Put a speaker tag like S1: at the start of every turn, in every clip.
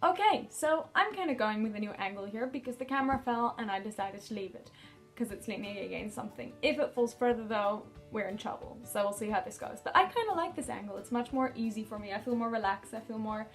S1: Okay, so I'm kind of going with a new angle here because the camera fell and I decided to leave it because it's leaning against something. If it falls further though, we're in trouble. So we'll see how this goes. But I kind of like this angle. It's much more easy for me. I feel more relaxed. I feel more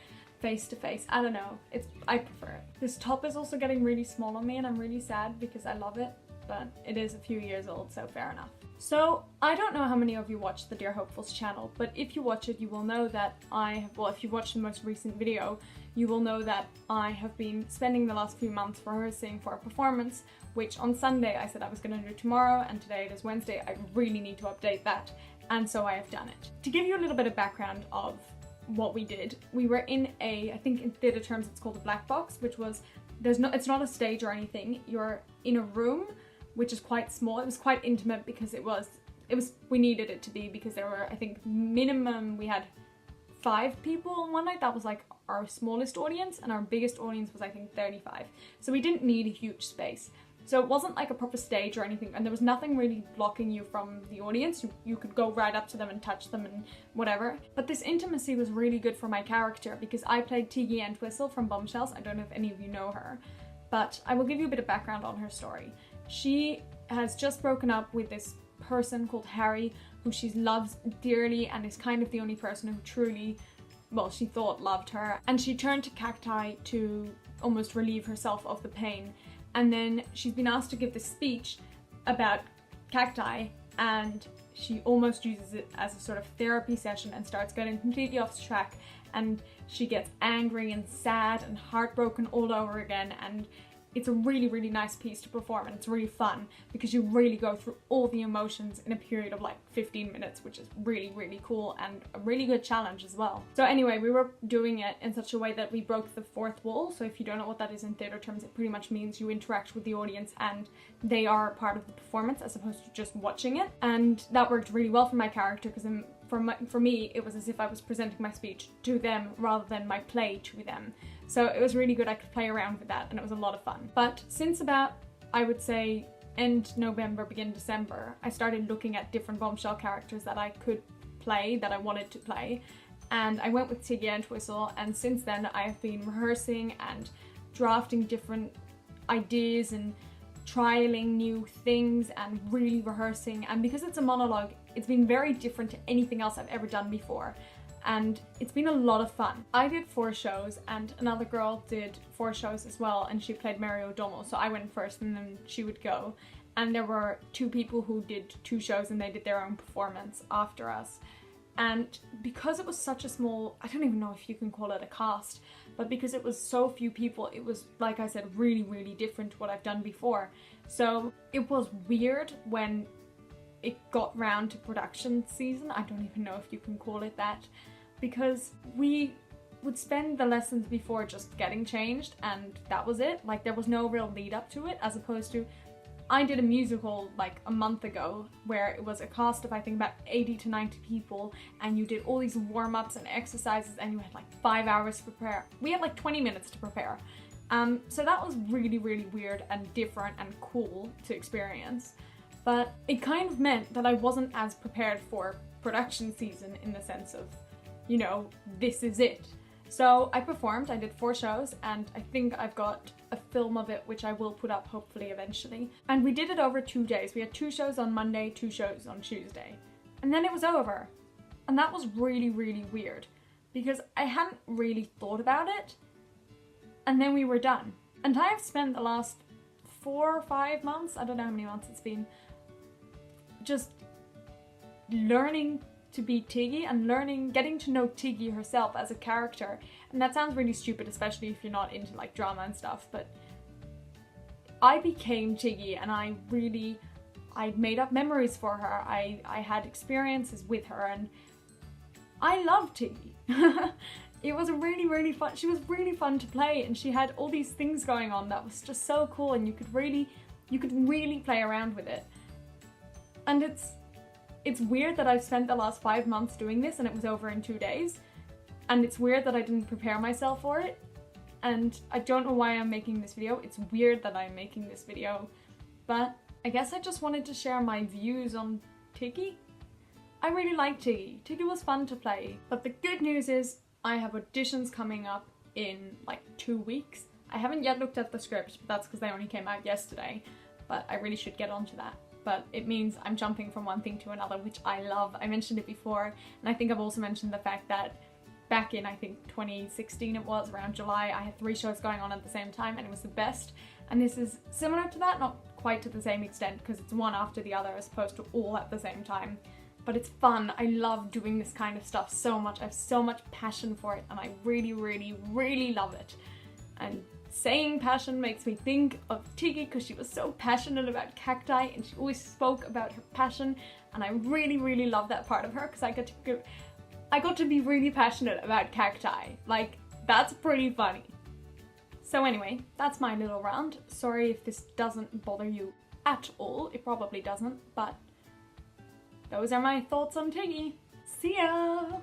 S1: face to face. I don't know. I prefer it. This top is also getting really small on me and I'm really sad because I love it. But it is a few years old, so fair enough. So I don't know how many of you watch the Dear Hopefuls channel, but if you watch it, you will know that if you watched the most recent video, you will know that I have been spending the last few months rehearsing for a performance, which on Sunday I said I was going to do tomorrow, and today it is Wednesday. I really need to update that, and so I have done it. To give you a little bit of background of what we did, we were in I think in theatre terms it's called a black box, which was, it's not a stage or anything, you're in a room which is quite small. It was quite intimate because we needed it to be, because there were, I think, minimum, we had 5 people on one night. That was like our smallest audience, and our biggest audience was I think 35. So we didn't need a huge space. So it wasn't like a proper stage or anything, and there was nothing really blocking you from the audience. You could go right up to them and touch them and whatever. But this intimacy was really good for my character because I played Tiggy Entwhistle from Bombshells. I don't know if any of you know her, but I will give you a bit of background on her story. She has just broken up with this person called Harry, who she loves dearly and is kind of the only person who truly, well, she thought loved her. And she turned to cacti to almost relieve herself of the pain. And then she's been asked to give this speech about cacti, and she almost uses it as a sort of therapy session and starts getting completely off track, and she gets angry and sad and heartbroken all over again. And it's a really, really nice piece to perform, and it's really fun because you really go through all the emotions in a period of like 15 minutes, which is really, really cool and a really good challenge as well. So anyway, we were doing it in such a way that we broke the fourth wall. So if you don't know what that is in theatre terms, it pretty much means you interact with the audience and they are part of the performance as opposed to just watching it. And that worked really well for my character because for me, it was as if I was presenting my speech to them rather than my play to them. So it was really good. I could play around with that and it was a lot of fun. But since about, I would say, end November, begin December, I started looking at different Bombshell characters that I could play, that I wanted to play. And I went with Tiggy Entwhistle, and since then I have been rehearsing and drafting different ideas and trialing new things and really rehearsing. And because it's a monologue, it's been very different to anything else I've ever done before. And it's been a lot of fun. I did 4 shows and another girl did 4 shows as well, and she played Mary O'Donnell, so I went first and then she would go. And there were 2 people who did 2 shows and they did their own performance after us. And because it was such a small, I don't even know if you can call it a cast, but because it was so few people, it was, like I said, really, really different to what I've done before. So it was weird when it got round to production season. I don't even know if you can call it that, because we would spend the lessons before just getting changed and that was it. Like there was no real lead up to it, as opposed to I did a musical like a month ago where it was a cast of I think about 80 to 90 people, and you did all these warm-ups and exercises and you had like 5 hours to prepare. We had like 20 minutes to prepare. So that was really, really weird and different and cool to experience. But it kind of meant that I wasn't as prepared for production season in the sense of, you know, this is it. So I performed, I did 4 shows, and I think I've got a film of it which I will put up hopefully eventually. And we did it over 2 days. We had 2 shows on Monday, 2 shows on Tuesday. And then it was over. And that was really, really weird because I hadn't really thought about it. And then we were done. And I have spent the last 4 or 5 months, I don't know how many months it's been, just learning to be Tiggy and getting to know Tiggy herself as a character. And that sounds really stupid, especially if you're not into like drama and stuff, but I became Tiggy and I made up memories for her. I had experiences with her and I love Tiggy. It was really, really fun. She was really fun to play and she had all these things going on that was just so cool, and you could really play around with it. And it's weird that I've spent the last 5 months doing this and it was over in 2 days. And it's weird that I didn't prepare myself for it. And I don't know why I'm making this video. It's weird that I'm making this video. But I guess I just wanted to share my views on Tiggy. I really like Tiggy. Tiggy was fun to play. But the good news is I have auditions coming up in like 2 weeks. I haven't yet looked at the script, but that's because they only came out yesterday, but I really should get onto that. But it means I'm jumping from one thing to another, which I love. I mentioned it before, and I think I've also mentioned the fact that back in, I think 2016 it was, around July, I had 3 shows going on at the same time and it was the best. And this is similar to that, not quite to the same extent because it's one after the other as opposed to all at the same time. But it's fun. I love doing this kind of stuff so much. I have so much passion for it and I really, really, really love it. And saying passion makes me think of Tiggy because she was so passionate about cacti and she always spoke about her passion, and I really, really love that part of her because I got to be really passionate about cacti. Like, that's pretty funny. So anyway, that's my little rant. Sorry if this doesn't bother you at all. It probably doesn't, but those are my thoughts on Tiggy. See ya!